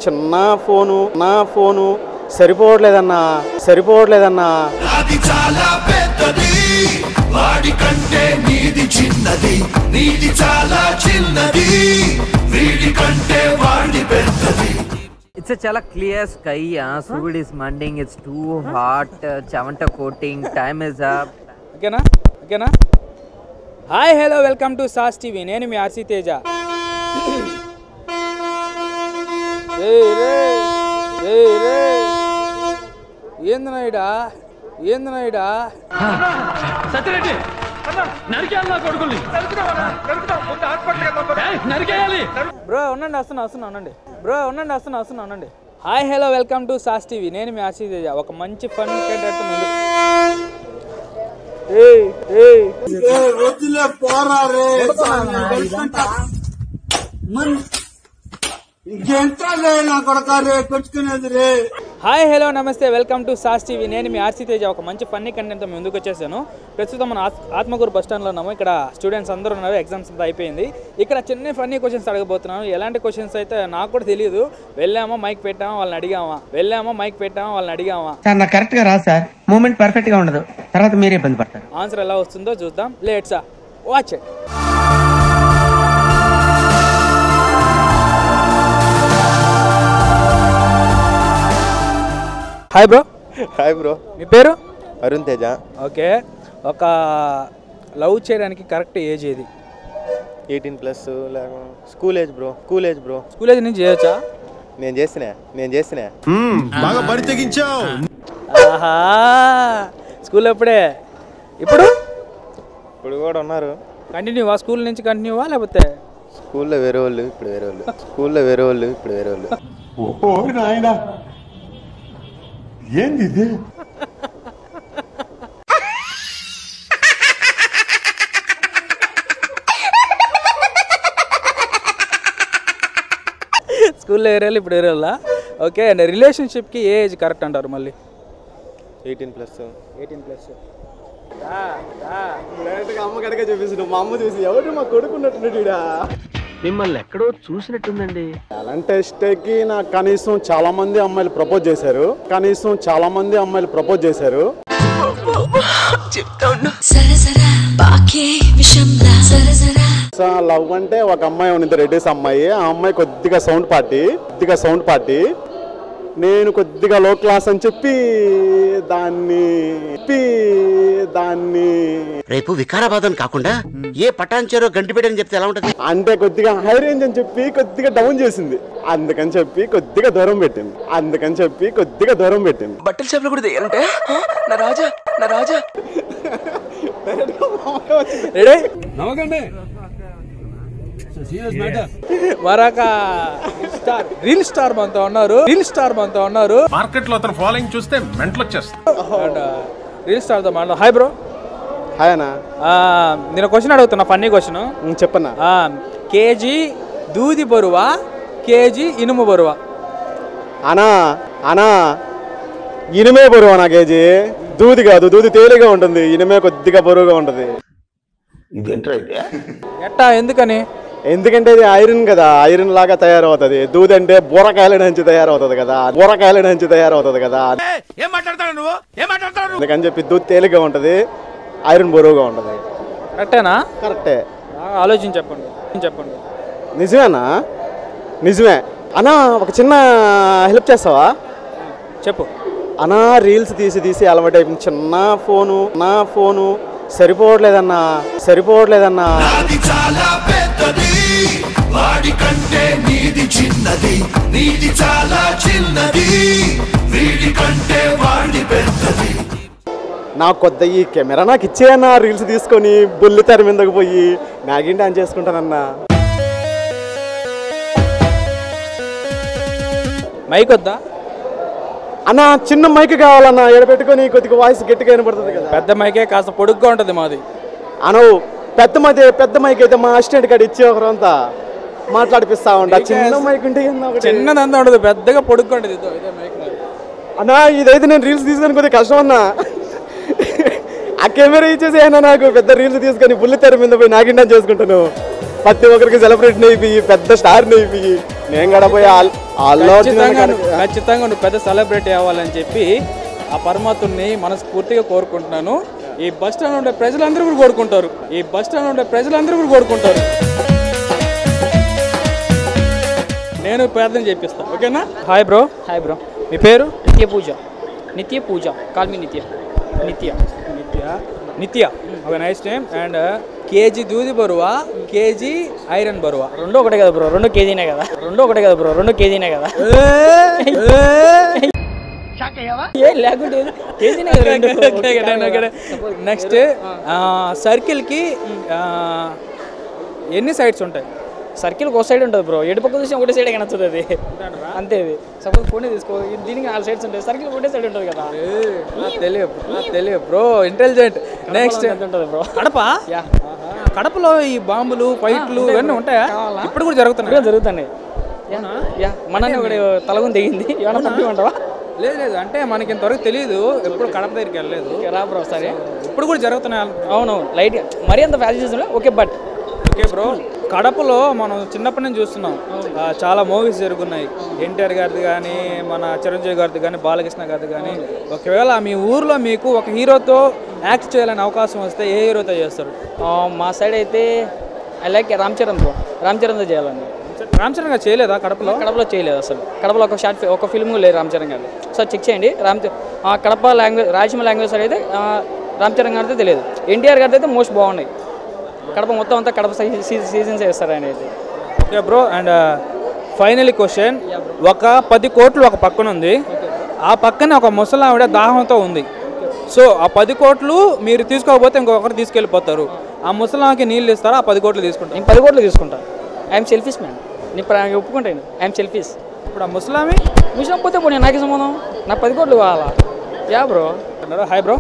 చిన్న ఫోను సరిపోవట్లేదన్నా అది చాలా పెద్దది వాడి కంటే నీది చిన్నది నీది చాలా చిన్నది వీడి కంటే వాడి పెద్దది. It's a chala clear sky. Food is mending. It's too hot. Chavanta coating. Time is up. ఓకేనా hi hello welcome to sauce TV. నేను మీ ఆర్సీ తేజ. ఏందనాయిడా బ్రో ఉండండి వస్తున్నా. Hi hello welcome to sauce TV. నేను మీ ఆర్సీ తేజ. ఒక మంచి fun hi hello నమస్తే welcome to sauce TV. నేను మీ RC Teja. ఒక మంచి ఫన్నీ కంటెంట్తో మేము ముందుకు వచ్చేసాను. ప్రస్తుతం మన ఆత్మకూరు బస్ స్టాండ్లో ఉన్నాము. ఇక్కడ స్టూడెంట్స్ అందరూ ఉన్నారు. ఎగ్జామ్స్ అంతా అయిపోయింది. ఇక్కడ చిన్న ఫన్నీ క్వశ్చన్స్ అడగబోతున్నాను. ఎలాంటి క్వశ్చన్స్ అయితే నాకు కూడా తెలియదు. వెళ్ళామా మైక్ పెట్టామా వాళ్ళని అడిగామా సార్ నాకు కరెక్ట్ గా రాదు సార్. మూమెంట్ పర్ఫెక్ట్ గా ఉండదు. తర్వాత మీరే ఇబ్బంది పడతారు. ఆన్సర్ ఎలా వస్తుందో చూద్దాం. Let's watch it. Hi bro. మీ పేరు? అరుణ్ తేజ. ఓకే. ఒక లవ్ చేయడానికి కరెక్ట్ ఏజ్ ఏది? 18+ school age bro. School age నుంచి చేయొచ్చా? నేను చేసిన బాగా బరి తెగించావు. ఆహా, స్కూల్ అప్పుడే. ఇప్పుడు కూడా ఉన్నారు. కంటిన్యూవా? స్కూల్ నుంచి కంటిన్యూవా లేకపోతే స్కూల్లో వేరే వాళ్ళు ఇప్పుడు వేరే వాళ్ళు. ఓ నాయనా ఏంది ఇది? స్కూల్లో వేరే వాళ్ళు ఇప్పుడు వేరే వాళ్ళ? ఓకే. అండ్ రిలేషన్షిప్కి ఏ ఏజ్ కరెక్ట్ అంటారు? మళ్ళీ 18+. అమ్మ కడగా చూపిస్తున్నాడు. మా అమ్మ చూసి ఎవరు మా కొడుకున్నట్టున్నాడు. మిమ్మల్ని ఎక్కడో చూసినట్టుందండి. టాలెంట్ టెస్ట్కి నాకు కనీసం చాలా మంది అమ్మాయిలు ప్రపోజ్ చేశారు. లవ్ అంటే ఒక అమ్మాయి ఉన్నది, రెడ్డిస్ అమ్మాయి. ఆ అమ్మాయి కొద్దిగా సౌండ్ పార్టీ. నేను కొద్దిగా లో క్లాస్ అని చెప్పి దాన్ని రేపు వికారాబాద్ కాకుండా ఏ పటాన్చేరో గంటిపేటని చెప్తే ఎలా ఉంటది? అంటే కొద్దిగా హై రేంజ్ అని చెప్పి కొద్దిగా డౌన్ చేసింది. అందుకని చెప్పి కొద్దిగా దూరం పెట్టింది. బట్టల షాప్ లో కూడా అంటే నా రాజా మరొక రీల్ స్టార్ మనతో ఉన్నారు. మార్కెట్ లో అతను ఫాలోయింగ్ చూస్తే మెంటల్ వచ్చేస్తుంది. రీల్ స్టార్ తో మాట్లాడు. Hi bro. హాయ్ అన్న. నేను క్వశ్చన్ అడుగుతున్నా, ఫన్నీ క్వశ్చన్. చెప్పన్నా. కేజీ దూది బరువా, కేజీ ఇనుము బరువా? అనా ఇనుమే బరువా నా కేజీ. దూది కాదు, దూది తేలిగా ఉంటుంది, ఇనుమే కొద్దిగా బరువుగా ఉంటుంది. ఎట్టా? ఎందుకని? ఎందుకంటే ఇది ఐరన్ కదా, ఐరన్ లాగా తయారవుతుంది. దూది అంటే బూరకాయల నుంచి తయారవుతుంది కదా. అందుకని చెప్పి దూది తేలిగా ఉంటుంది, ఐరన్ బరువుగా ఉంటుంది. కరెక్టేనా? కరెక్టే. ఆలోచించి చెప్పండి. నిజమే అన్నా. ఒక చిన్న హెల్ప్ చేస్తావా? చెప్పు అన్నా. రీల్స్ తీసి అలవాటు అయిపోయింది. చిన్న ఫోను సరిపోవట్లేదన్నా. అది చాలా పెద్దది వాడి కంటే నీది చిన్నది నీది చాలా చిన్నది వీడి కంటే వాడి పెద్దది. నాకు కొద్ద ఈ కెమెరా నాకు ఇచ్చేయన్నా. రీల్స్ తీసుకొని బుల్లి తెర మీదకు పోయి మ్యాగీ డాన్స్ చేసుకుంటానన్నా. మైక్ వద్దా అన్నా? చిన్న మైక్ కావాలన్నా. ఎడబెట్టుకొని కొద్దిగా వాయిస్ గట్టిగా వినపడుతుంది కదా. పెద్ద మైకే కాస్త పొడుగ్గా ఉంటుంది మాది. అనవు పెద్ద మైక్ అయితే మా అసిస్టెంట్ కాడ ఇచ్చి ఒకరంతా మాట్లాడిపిస్తా ఉంటా. చిన్న మైక్ ఉంటే చిన్నదంతా ఉండదు, పెద్దగా పొడుగ్గా ఉంటుంది. అన్నా ఇదైతే నేను రీల్స్ తీసుకొని కొద్దిగా కష్టం అన్నా. ఆ కెమెరా ఇచ్చేసేయన్నా నాకు. పెద్ద రీల్స్ తీసుకొని బుల్లి తెర మీద పోయి నాగిండా చేసుకుంటాను. ప్రతి ఒక్కరికి సెలబ్రిటీని అయిపోయి పెద్ద స్టార్ని అయిపోయి నేను గడపోయి ఖచ్చితంగా నువ్వు పెద్ద సెలబ్రిటీ అవ్వాలని చెప్పి ఆ పరమాత్ముని మనస్ఫూర్తిగా కోరుకుంటున్నాను. ఈ బస్ స్టాండ్ ఉండే ప్రజలందరూ కూడా కోరుకుంటారు. నేను ప్రార్థన చేపిస్తా, ఓకేనా? Hi bro. మీ పేరు? నిత్య పూజ కాల్ మీ నిత్య ఒక nice name. And KG Dudi Barua, KG iron బరువా? రెండు ఒకటే కదా బ్రో, 2 కేజీనే కదా. లేకుంటే నెక్స్ట్ సర్కిల్కి ఎన్ని సైడ్స్ ఉంటాయి? సర్కిల్కి ఒక సైడ్ ఉంటుంది బ్రో, ఎటు పక్క చూసి ఒకటే సైడ్ నచ్చుతుంది అది, అంతే. ఇది సపోజ్ ఫోన్ తీసుకో, దీనికి 4 సైడ్స్ ఉంటాయి, సర్కిల్ ఒకటే సైడ్ ఉంటుంది కదా. తెలియదు బ్రో, ఇంటెలిజెంట్. నెక్స్ట్ ఉంటుంది బ్రో కడపలో ఈ బాంబులు, ఫైట్లు ఇవన్నీ ఉంటాయా? ఇప్పుడు కూడా జరుగుతున్నాయి. మనని ఒకటి తలగుని తెగింది, ఏమన్నా పంపిమంటావా? లేదు, అంటే మనకి ఇంతవరకు తెలియదు, ఎప్పుడు కడప దగ్గరికి వెళ్ళలేదు. రా బ్రో సరే, ఇప్పుడు కూడా జరుగుతున్నాయి. అవును, లైట్గా మరీ అంత fashion okay. But okay bro, కడపలో మనం చిన్నప్పటి నుంచి చూస్తున్నాం, చాలా మూవీస్ జరుగుతున్నాయి. ఎన్టీఆర్ గారిది కానీ, మన చిరంజీవి గారిది కానీ, బాలకృష్ణ గారిది కానీ. ఒకవేళ మీ ఊర్లో మీకు ఒక హీరోతో యాక్ట్ చేయాలని అవకాశం వస్తే ఏ హీరోతో చేస్తారు? మా సైడ్ అయితే I like Ram Charan bro. Ram చరణ్తో చేయాలండి. రామ్ చరణ్ గారు చేయలేదా కడపలో? చేయలేదు అసలు. కడపలో ఒక ఫిల్మ్ లేదు రామ్ చరణ్ గారు. సో చెక్ చేయండి. Kadapa language, Rayalaseema language side అయితే రామ్ చరణ్ గారితో తెలియదు. ఎన్టీఆర్ గారితో అయితే మోస్ట్ బాగున్నాయి. కడప మొత్తం అంతా కడప సీజన్స్ వేస్తారు ఆయన అయితే. Okay bro. And final question, ఒక 10 కోట్లు ఒక పక్కన ఉంది, ఆ పక్కన ఒక ముసలావిడ దాహంతో ఉంది. సో ఆ 10 కోట్లు మీరు తీసుకోకపోతే ఇంకొకరు తీసుకెళ్ళిపోతారు. ఆ ముసలాంకి నీళ్ళు ఇస్తారా? ఆ 10 కోట్లు తీసుకుంటారు? నేను 10 కోట్లు తీసుకుంటాను. I'm selfish man. నేను ఒప్పుకుంటాను, ఐఎమ్ సెల్ఫిష్. ఇప్పుడు ఆ ముసలాం పోతే పోనీ నాకే సంబంధం, నాకు 10 కోట్లు కావాలా? బ్రో. Hi bro.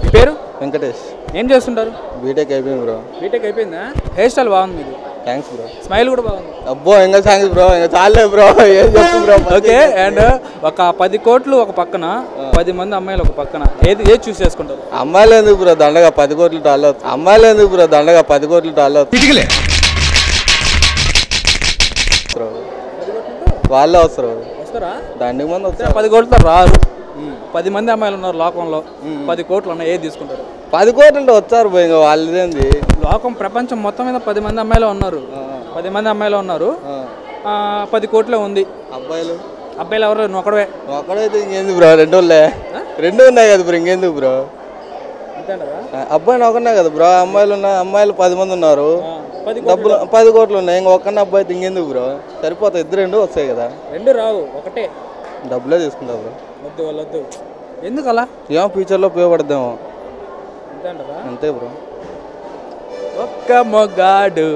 మీ పేరు? వెంకటేష్. ఏం చేస్తుంటారు? బీటెక్ అయిపోయింది బ్రో. బీటెక్ అయిపోయిందా? హెయిర్ స్టైల్ బాగుంది మీకు. Thanks bro. స్మైల్ కూడా బాగుంది. అబ్బో ఇంకా థ్యాంక్స్ బ్రో, ఇంకా చాలే బ్రో, ఏం చెప్పు బ్రో. ఓకే. అండ్ ఒక 10 కోట్లు ఒక పక్కన, 10 మంది అమ్మాయిలు ఒక పక్కన, ఏది చూస్ చేసుకుంటారు? అమ్మాయిలు ఎందుకు బ్రో దండగా 10 కోట్లు డాలర్? వాళ్ళే వస్తారు, దండికి మంది వస్తారు. 10 కోట్లతో రారు. 10 మంది అమ్మాయిలు ఉన్నారు లోకంలో, 10 కోట్లు ఉన్నాయి, ఏది తీసుకుంటారు? 10 కోట్లు వచ్చారు పోయి, ఇంకా వాళ్ళదేంది. లోకం ప్రపంచం మొత్తం మీద 10 మంది అమ్మాయిలు ఉన్నారు. 10 మంది అమ్మాయిలు ఉన్నారు, 10 కోట్లే ఉంది. అబ్బాయిలు ఎవరు? నువ్వు ఒకడైతే ఇంకేంది బ్రో, 2 ఉన్నాయి కదా బ్రో, ఇంకెందుకు బ్రో? అబ్బాయిని ఒకనే కదా బ్రో, అమ్మాయిలు 10 మంది ఉన్నారు, డబ్బులు 10 కోట్లు ఉన్నాయి, ఇంకా ఒక్కనే అబ్బాయి అయితే ఇంకెందుకు బ్రో? సరిపోతాయి, 2 వస్తాయి కదా. 2 రావు, ఒకటే. డబ్బులే తీసుకుంటా బ్రో. వద్దు. ఎందుకు అలా? ఏమో ఫ్యూచర్లో ఉపయోగపడద్దేమో, అంతే బ్రో. ఒక్క మొగాడు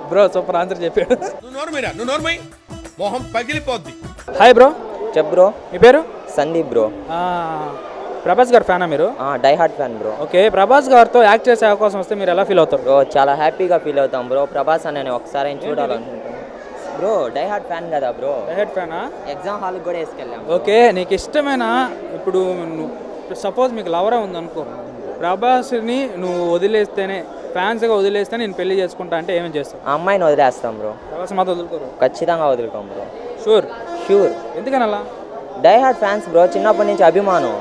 బ్రో, సూపర్ ఆన్సర్ చెప్పాడు. మొహం పగిలిపోద్ది. Hi bro. చెప్ బ్రో. మీ పేరు? సందీప్ బ్రో. ప్రభాస్ గారు ఫ్యానా మీరు? Die hard fan bro. Okay, Prabhas గారితో యాక్ట్ చేసే అవకాశం వస్తే మీరు ఎలా ఫీల్ అవుతారు? బ్రో చాలా హ్యాపీగా ఫీల్ అవుతాం బ్రో. ప్రభాస్ అని ఒకసారి చూడాలనుకుంటున్నాను బ్రో. డై హార్ట్ ఫ్యాన్ కదా బ్రో. డై హార్ట్ ఫ్యానా? ఎగ్జామ్ హాల్కి కూడా వేసుకెళ్ళాం. ఓకే, నీకు ఇష్టమైన, ఇప్పుడు సపోజ్ మీకు లవరే ఉందనుకో, ప్రభాస్ని నువ్వు వదిలేస్తేనే, ఫ్యాన్స్గా వదిలేస్తే నేను పెళ్లి చేసుకుంటా అంటే ఏమేమి చేస్తావు? ఆ అమ్మాయిని వదిలేస్తాం బ్రో. ప్రభాస్ మాత్రం వదులుకోరు? ఖచ్చితంగా వదులుకోం బ్రో. షూర్? ఎందుకని అలా? డై హార్ట్ ఫ్యాన్స్ బ్రో, చిన్నప్పటి నుంచి అభిమానం.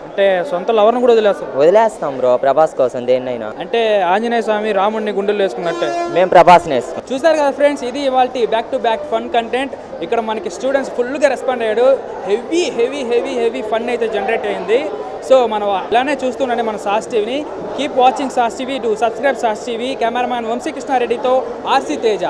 అంటే సొంత లవర్ని కూడా వదిలేస్తాం బ్రో ప్రభాస్ కోసం దేన్నైనా. అంటే ఆంజనేయ స్వామి రాముడిని గుండెలు వేసుకున్నట్టే మేము ప్రభాస్ని వేస్తాం. చూసారు కదా ఫ్రెండ్స్, ఇది ఇవాల్టి back to back fun content. ఇక్కడ మనకి స్టూడెంట్స్ ఫుల్గా రెస్పాండ్ అయ్యాడు. హెవీ ఫన్ అయితే జనరేట్ అయింది. సో మనం అలానే చూస్తుండే మన సాస్ టీవీని. Keep watching SAS TV, to subscribe SAS TV. Cameraman వంశీకృష్ణారెడ్డితో ఆర్సీ తేజ.